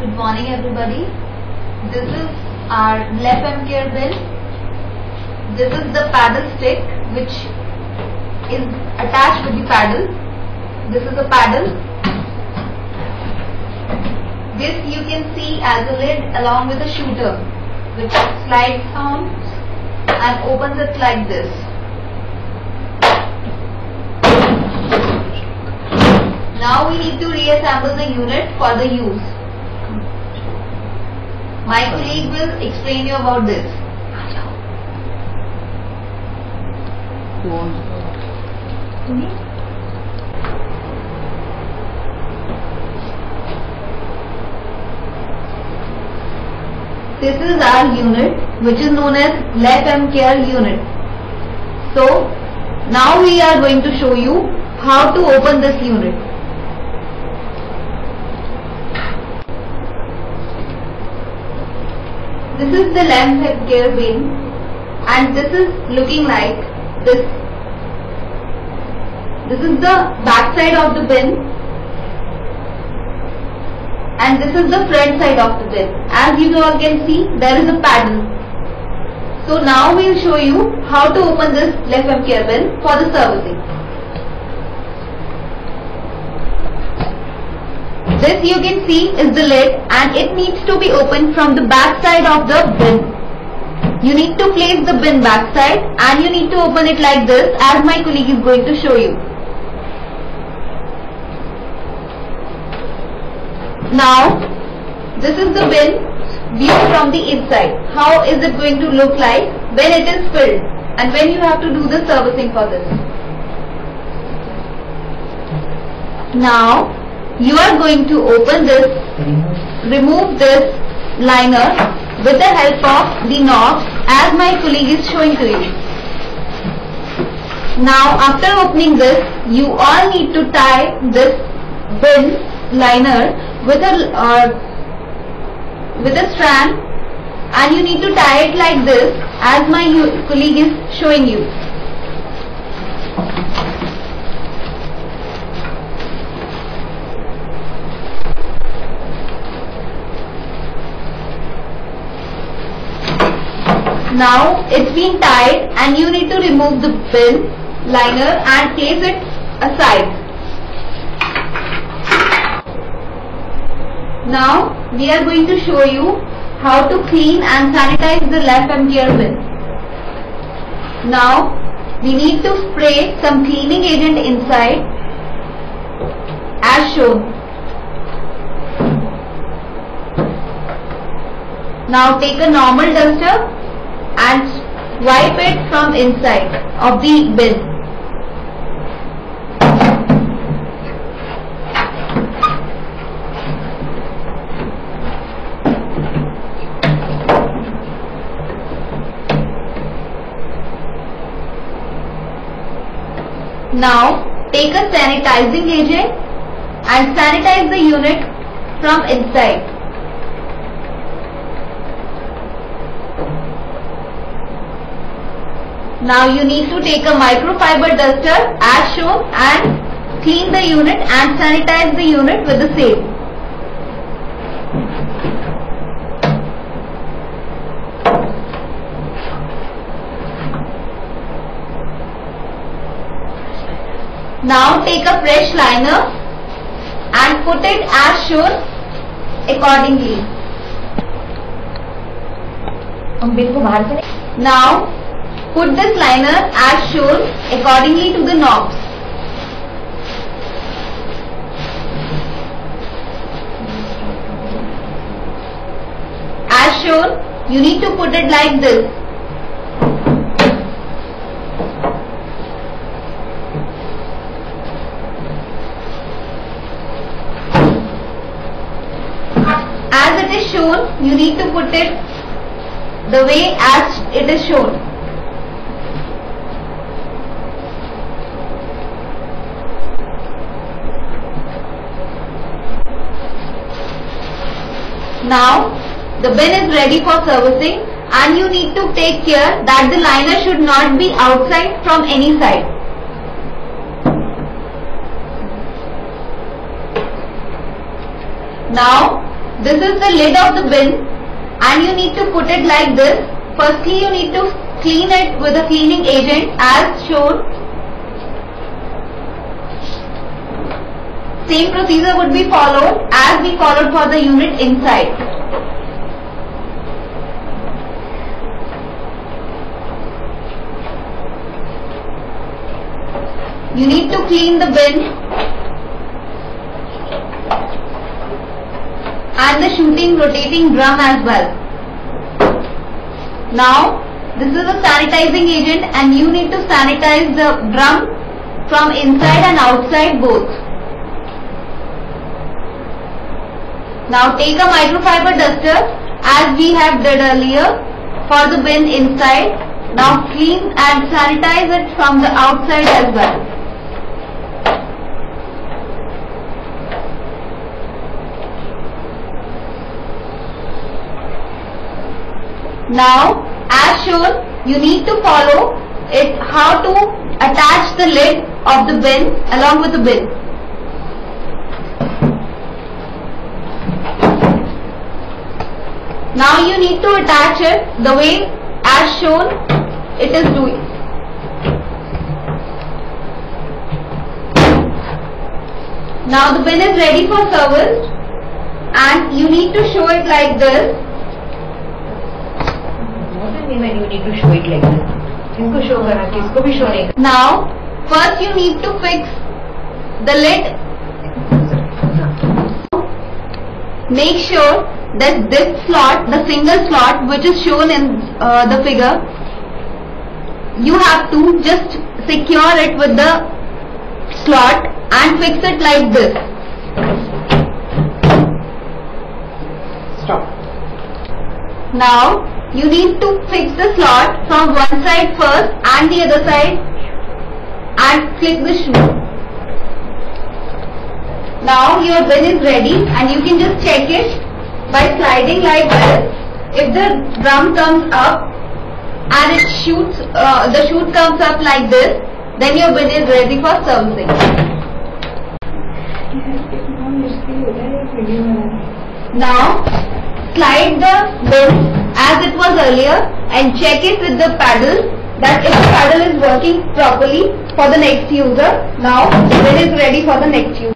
Good morning everybody. This is our Le-Femme care bin. This is the paddle stick which is attached with the paddle. This is a paddle. This you can see as a lid along with a shooter which slides on and opens it like this. Now we need to reassemble the unit for the use. My colleague will explain you about this. This is our unit which is known as Le-Femme care unit. So now we are going to show you how to open this unit. This is the Le-Femme care bin and this is looking like this. This is the back side of the bin and this is the front side of the bin. As you all can see, there is a paddle. So now we will show you how to open this Le-Femme care bin for the servicing. This you can see is the lid and it needs to be opened from the back side of the bin. You need to place the bin back side and you need to open it like this, as my colleague is going to show you. Now this is the bin view from the inside. How is it going to look like when it is filled and when you have to do the servicing for this. Now you are going to open this, remove this liner with the help of the knobs, as my colleague is showing to you. Now after opening this, you all need to tie this bin liner with a strand and you need to tie it like this, as my colleague is showing you. Now it's been tied and you need to remove the bin liner and place it aside. Now we are going to show you how to clean and sanitize the Le-Femme care bin. Now we need to spray some cleaning agent inside as shown. Now take a normal duster and wipe it from inside of the bin. Now take a sanitizing agent and sanitize the unit from inside. Now you need to take a microfiber duster as shown and clean the unit and sanitize the unit with the same. Now take a fresh liner and put it as shown accordingly. Now put this liner as shown accordingly to the knobs. As shown, you need to put it like this. As it is shown, you need to put it the way as it is shown. Now the bin is ready for servicing and you need to take care that the liner should not be outside from any side. Now this is the lid of the bin and you need to put it like this. Firstly, you need to clean it with a cleaning agent as shown. Same procedure would be followed as we followed for the unit inside. You need to clean the bin and the shooting rotating drum as well. Now this is a sanitizing agent and you need to sanitize the drum from inside and outside both. Now take a microfiber duster as we have did earlier for the bin inside. Now clean and sanitize it from the outside as well. Now as shown, you need to follow it how to attach the lid of the bin along with the bin. Now you need to attach it the way as shown it is doing. Now the bin is ready for service and you need to show it like this. What do you mean when you need to show it like this? किसको show करना, किसको भी show नहीं करना? Now first you need to fix the lid. Make sure that this slot, the single slot which is shown in the figure, you have to just secure it with the slot and fix it like this. Stop. Now you need to fix the slot from one side first and the other side and click the shoe. Now your bin is ready and you can just check it by sliding like this. If the drum comes up and it shoots, the chute comes up like this, then your bin is ready for servicing. Now slide the bin as it was earlier and check it with the paddle that if the paddle is working properly for the next user. Now the bin is ready for the next user.